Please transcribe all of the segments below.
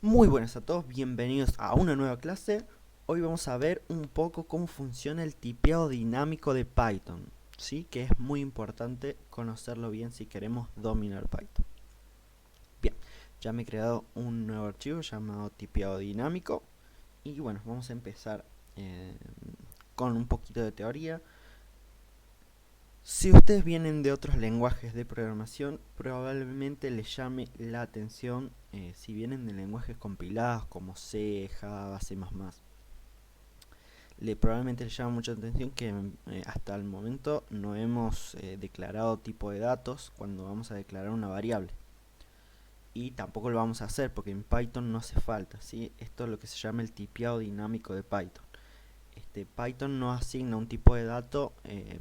Muy buenas a todos, bienvenidos a una nueva clase. Hoy vamos a ver un poco cómo funciona el tipeado dinámico de Python, ¿sí? Que es muy importante conocerlo bien si queremos dominar Python. Bien, ya me he creado un nuevo archivo llamado tipeado dinámico y bueno, vamos a empezar con un poquito de teoría. Si ustedes vienen de otros lenguajes de programación, probablemente les llame la atención si vienen de lenguajes compilados como C, Java, C++. Probablemente les llama mucha atención que hasta el momento no hemos declarado tipo de datos cuando vamos a declarar una variable. Y tampoco lo vamos a hacer porque en Python no hace falta, ¿sí? Esto es lo que se llama el tipeado dinámico de Python. Python no asigna un tipo de dato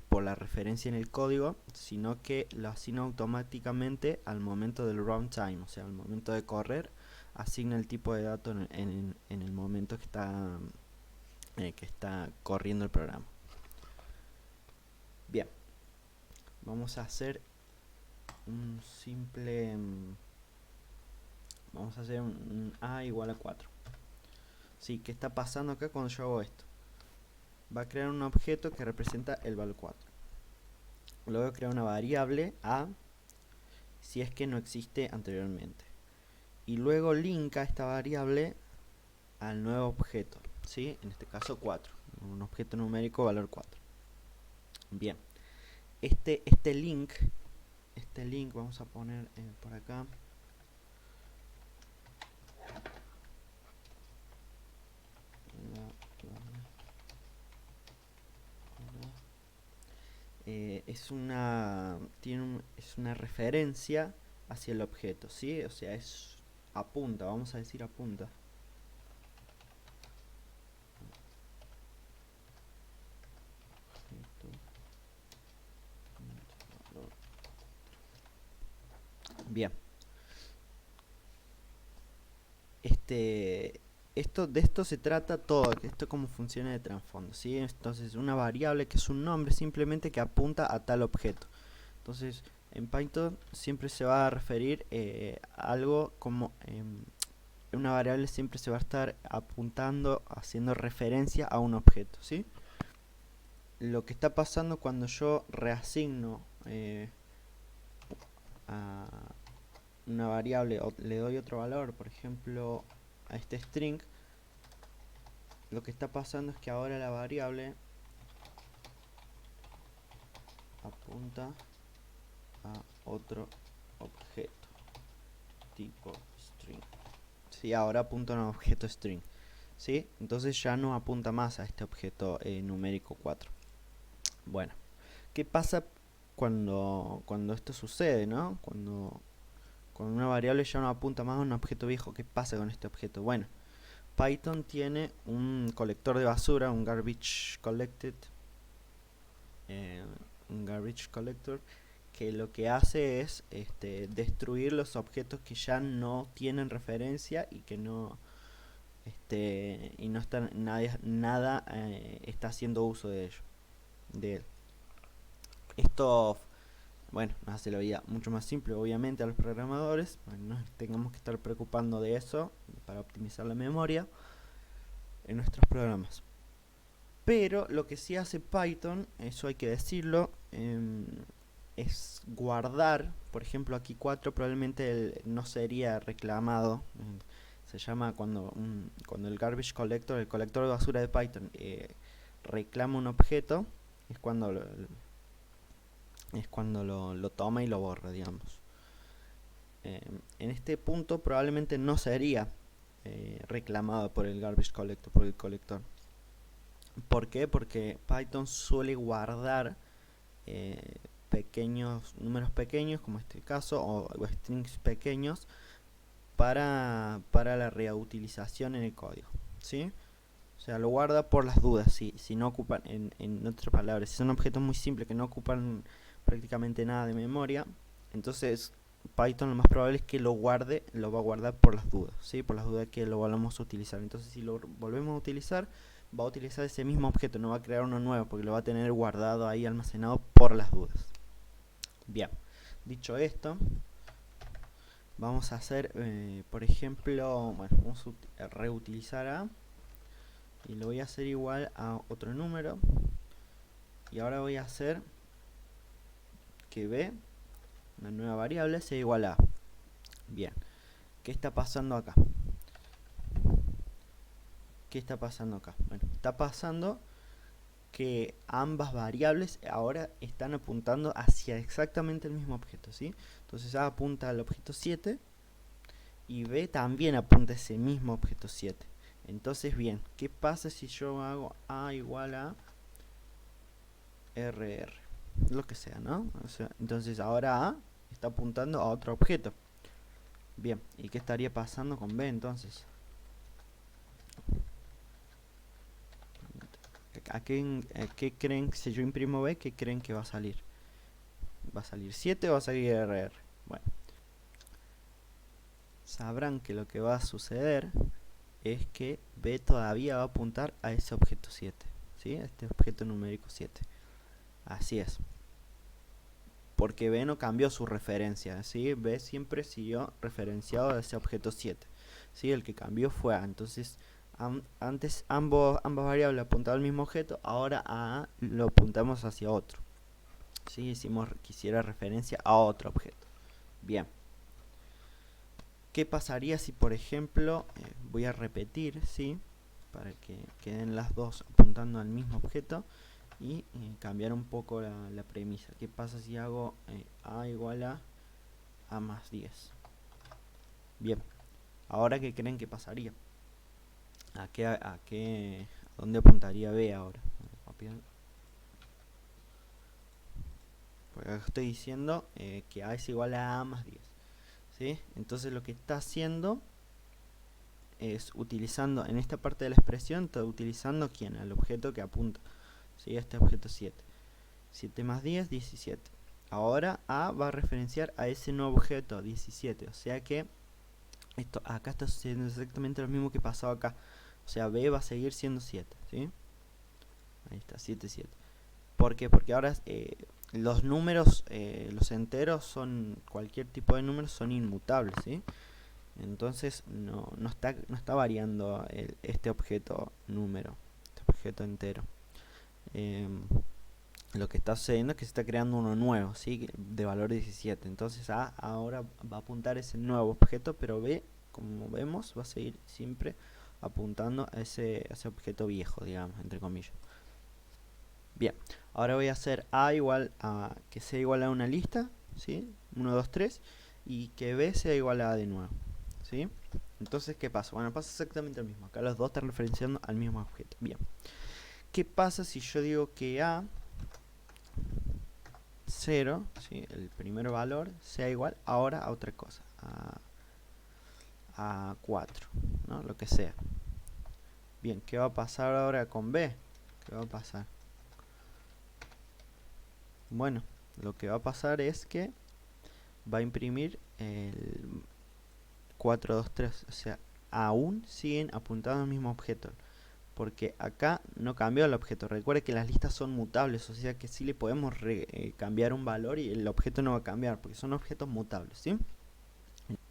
por la referencia en el código, sino que lo asigna automáticamente al momento del runtime, o sea, al momento de correr, asigna el tipo de dato en el momento que está corriendo el programa. Bien, vamos a hacer un simple... Vamos a hacer un A igual a 4. Sí, ¿qué está pasando acá cuando yo hago esto? Va a crear un objeto que representa el valor 4. Luego crea una variable A si es que no existe anteriormente. Y luego linka esta variable al nuevo objeto, ¿sí? En este caso 4. Un objeto numérico valor 4. Bien. Este link vamos a poner por acá. Es una referencia hacia el objeto, ¿sí? O sea, apunta, vamos a decir apunta. Bien. De esto se trata todo, esto cómo funciona de trasfondo, ¿sí? Entonces, una variable que es un nombre simplemente que apunta a tal objeto. Entonces, en Python siempre se va a referir a algo como una variable siempre se va a estar apuntando, haciendo referencia a un objeto, ¿sí? Lo que está pasando cuando yo reasigno a una variable o le doy otro valor, por ejemplo, a este string, lo que está pasando es que ahora la variable apunta a otro objeto tipo string. Sí, ahora apunta a un objeto string. ¿Sí? Entonces ya no apunta más a este objeto numérico 4. Bueno, ¿qué pasa cuando esto sucede, ¿no? Cuando una variable ya no apunta más a un objeto viejo, ¿qué pasa con este objeto? Bueno, Python tiene un colector de basura, un garbage collected, un garbage collector, que lo que hace es destruir los objetos que ya no tienen referencia y que no y no están nada está haciendo uso de él. Esto, bueno, nos hace la vida mucho más simple, obviamente, a los programadores. No tengamos que estar preocupando de eso para optimizar la memoria en nuestros programas. Pero lo que sí hace Python, eso hay que decirlo, es guardar, por ejemplo aquí 4 probablemente no sería reclamado. Se llama cuando el garbage collector, el colector de basura de Python, reclama un objeto, es cuando lo toma y lo borra, digamos. En este punto probablemente no sería reclamado por el garbage collector, por el colector. ¿Por qué? Porque Python suele guardar números pequeños, como este caso, o strings pequeños, para la reutilización en el código, ¿sí? O sea, lo guarda por las dudas, si no ocupan, en otras palabras, si son objetos muy simples que no ocupan prácticamente nada de memoria, entonces Python lo más probable es que lo va a guardar por las dudas, ¿sí? Por las dudas que lo volvamos a utilizar. Entonces, si lo volvemos a utilizar, va a utilizar ese mismo objeto, no va a crear uno nuevo, porque lo va a tener guardado ahí almacenado por las dudas. Bien, dicho esto, vamos a hacer, por ejemplo, bueno, vamos a reutilizar A y lo voy a hacer igual a otro número. Y ahora voy a hacer que B, una nueva variable, sea igual a A. Bien, ¿qué está pasando acá? ¿Qué está pasando acá? Bueno, está pasando que ambas variables ahora están apuntando hacia exactamente el mismo objeto, ¿sí? Entonces A apunta al objeto 7 y B también apunta a ese mismo objeto 7. Entonces, bien, ¿qué pasa si yo hago A igual a RR? Lo que sea, ¿no? O sea, entonces ahora A está apuntando a otro objeto. Bien, ¿y qué estaría pasando con B entonces? ¿Qué creen? Si yo imprimo B, ¿qué creen que va a salir? ¿Va a salir 7 o va a salir RR? Bueno, sabrán que lo que va a suceder es que B todavía va a apuntar a ese objeto 7, ¿sí? Este objeto numérico 7. Así es. Porque B no cambió su referencia, ¿sí? B siempre siguió referenciado a ese objeto 7, ¿sí? El que cambió fue A. Entonces, antes ambas variables apuntaban al mismo objeto, ahora a A lo apuntamos hacia otro, ¿sí? Hicimos que hiciera referencia a otro objeto. Bien. ¿Qué pasaría si, por ejemplo, voy a repetir, ¿sí? Para que queden las dos apuntando al mismo objeto y cambiar un poco la premisa. ¿Qué pasa si hago A igual a más 10? Bien, ahora ¿qué creen que pasaría? ¿A dónde apuntaría B ahora? Porque acá estoy diciendo que A es igual a más 10, ¿sí? Entonces lo que está haciendo es utilizando, en esta parte de la expresión, está utilizando ¿quién? Al objeto que apunta, ¿sí? Este objeto 7. 7 más 10, 17. Ahora A va a referenciar a ese nuevo objeto, 17. O sea que esto acá está sucediendo exactamente lo mismo que pasó acá. O sea, B va a seguir siendo 7, ¿sí? Ahí está, 7, 7. ¿Por qué? Porque ahora los números, los enteros son, cualquier tipo de números son inmutables, ¿sí? Entonces no está variando este objeto número, este objeto entero. Lo que está sucediendo es que se está creando uno nuevo, ¿sí? De valor 17. Entonces A ahora va a apuntar a ese nuevo objeto, pero B, como vemos, va a seguir siempre apuntando a ese objeto viejo, digamos, entre comillas. Bien, ahora voy a hacer A igual a, que sea igual a una lista, ¿sí? 1, 2, 3, y que B sea igual a A de nuevo, ¿sí? Entonces, ¿qué pasa? Bueno, pasa exactamente lo mismo. Acá los dos están referenciando al mismo objeto. Bien, ¿qué pasa si yo digo que A 0, ¿sí? El primer valor, sea igual ahora a otra cosa, a 4, ¿no? Lo que sea. Bien, ¿qué va a pasar ahora con B? ¿Qué va a pasar? Bueno, lo que va a pasar es que va a imprimir el 4, 2, 3, o sea, aún siguen apuntando al mismo objeto, porque acá no cambió el objeto. Recuerde que las listas son mutables, o sea que sí le podemos cambiar un valor y el objeto no va a cambiar, porque son objetos mutables, ¿sí?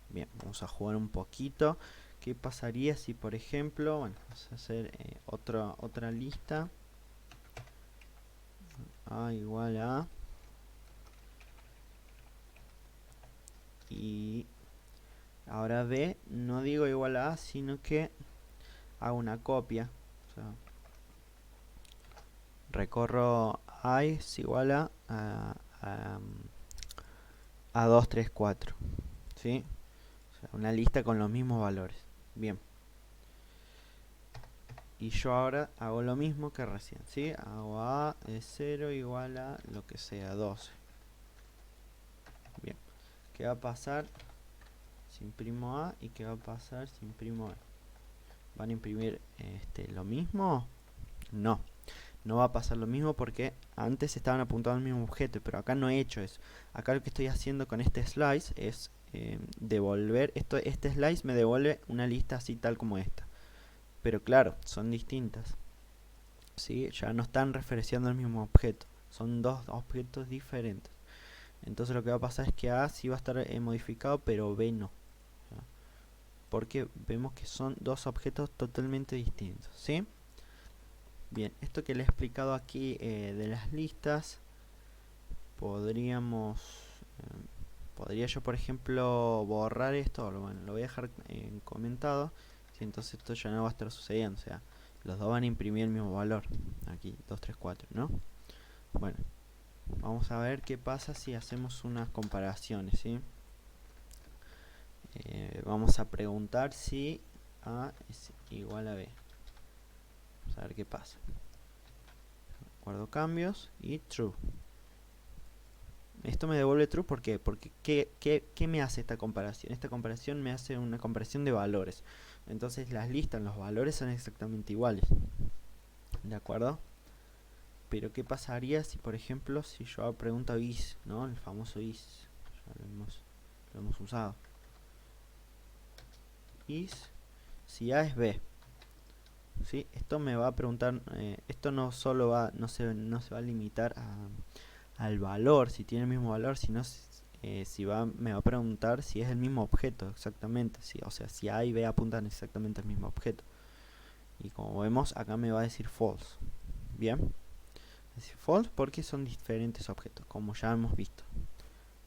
Bien, vamos a jugar un poquito. ¿Qué pasaría si, por ejemplo, bueno, vamos a hacer otra lista? A igual a... Y ahora B, no digo igual a A, sino que hago una copia. O sea, recorro A es igual a 2, 3, 4. ¿Sí? O sea, una lista con los mismos valores. Bien. Y yo ahora hago lo mismo que recién, ¿sí? Hago A de 0 igual a lo que sea, 12. Bien. ¿Qué va a pasar si imprimo A y qué va a pasar si imprimo B? ¿Van a imprimir lo mismo? No. No va a pasar lo mismo porque antes estaban apuntando al mismo objeto, pero acá no he hecho eso. Acá lo que estoy haciendo con este slice es devolver, este slice me devuelve una lista así tal como esta. Pero claro, son distintas, ¿sí? Ya no están referenciando al mismo objeto, son dos objetos diferentes. Entonces lo que va a pasar es que A sí va a estar modificado, pero B no. porque vemos que son dos objetos totalmente distintos, ¿sí? Bien, esto que le he explicado aquí de las listas, podría yo, por ejemplo, borrar esto. Bueno, lo voy a dejar comentado, ¿sí? Entonces esto ya no va a estar sucediendo, o sea, los dos van a imprimir el mismo valor, aquí 2, 3, 4, ¿no? Bueno, vamos a ver qué pasa si hacemos unas comparaciones, ¿sí? Vamos a preguntar si A es igual a B. Vamos a ver qué pasa. Guardo cambios y true. Esto me devuelve true, ¿por qué? Porque ¿qué me hace esta comparación? Esta comparación me hace una comparación de valores. Entonces las listas, los valores son exactamente iguales. ¿De acuerdo? Pero ¿qué pasaría si, por ejemplo, si yo pregunto is, ¿no? El famoso is. Ya lo hemos usado. Is, si A es B. ¿Sí? Esto me va a preguntar, esto no solo no se va a limitar al valor, si tiene el mismo valor, sino me va a preguntar si es el mismo objeto exactamente, o sea, si A y B apuntan exactamente al mismo objeto. Y como vemos, acá me va a decir false. Bien, es decir false porque son diferentes objetos, como ya hemos visto.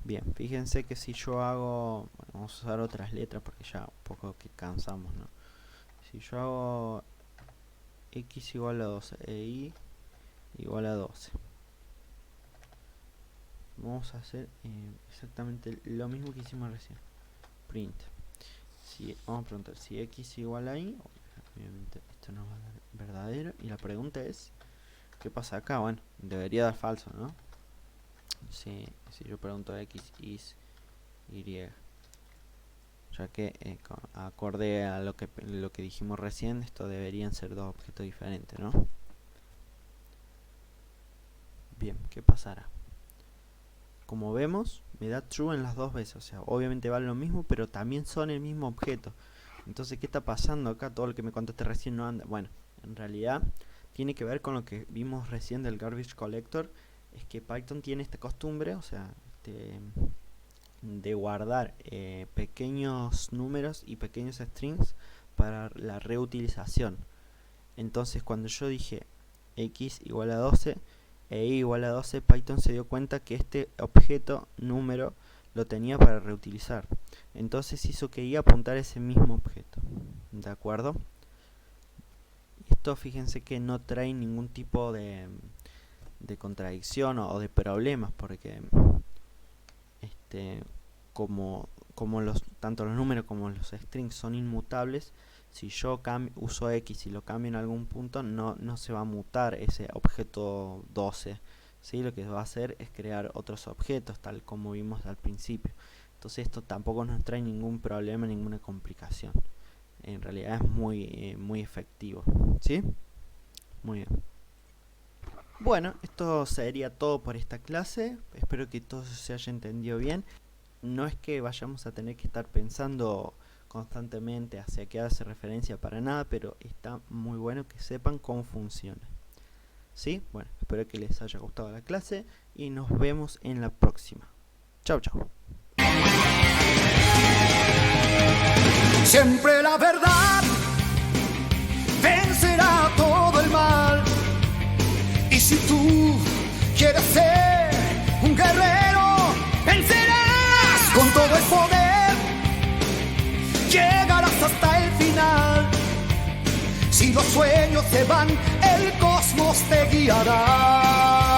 Bien, fíjense que si yo hago, bueno, vamos a usar otras letras porque ya un poco que cansamos, ¿no? Si yo hago x igual a 12 e y igual a 12, vamos a hacer exactamente lo mismo que hicimos recién. Print. Vamos a preguntar si x igual a y, obviamente esto nos va a dar verdadero, y la pregunta es ¿qué pasa acá? Bueno, debería dar falso, ¿no? Si yo pregunto x is y, ya que acorde a lo que dijimos recién, esto deberían ser dos objetos diferentes, ¿no? Bien, ¿qué pasará? Como vemos, me da true en las dos veces, o sea, obviamente vale lo mismo, pero también son el mismo objeto. Entonces, ¿qué está pasando acá? Todo lo que me contaste recién no anda. Bueno, en realidad tiene que ver con lo que vimos recién del garbage collector. Es que Python tiene esta costumbre, o sea, de guardar pequeños números y pequeños strings para la reutilización. Entonces, cuando yo dije x igual a 12 e y igual a 12, Python se dio cuenta que este objeto número lo tenía para reutilizar. Entonces hizo que y apuntara ese mismo objeto. ¿De acuerdo? Esto, fíjense que no trae ningún tipo de contradicción o de problemas, porque como tanto los números como los strings son inmutables, si yo uso x y lo cambio en algún punto, no se va a mutar ese objeto 12, ¿sí? Lo que va a hacer es crear otros objetos, tal como vimos al principio. Entonces esto tampoco nos trae ningún problema, ninguna complicación. En realidad es muy efectivo, ¿sí? Muy bien. Bueno, esto sería todo por esta clase. Espero que todo se haya entendido bien. No es que vayamos a tener que estar pensando constantemente hacia qué hace referencia para nada, pero está muy bueno que sepan cómo funciona. ¿Sí? Bueno, espero que les haya gustado la clase y nos vemos en la próxima. Chau, chau. Siempre la verdad vencerá todo el mal. Y si tú quieres ser un guerrero, vencerás con todo el poder. Llegarás hasta el final. Si los sueños se van, el cosmos te guiará.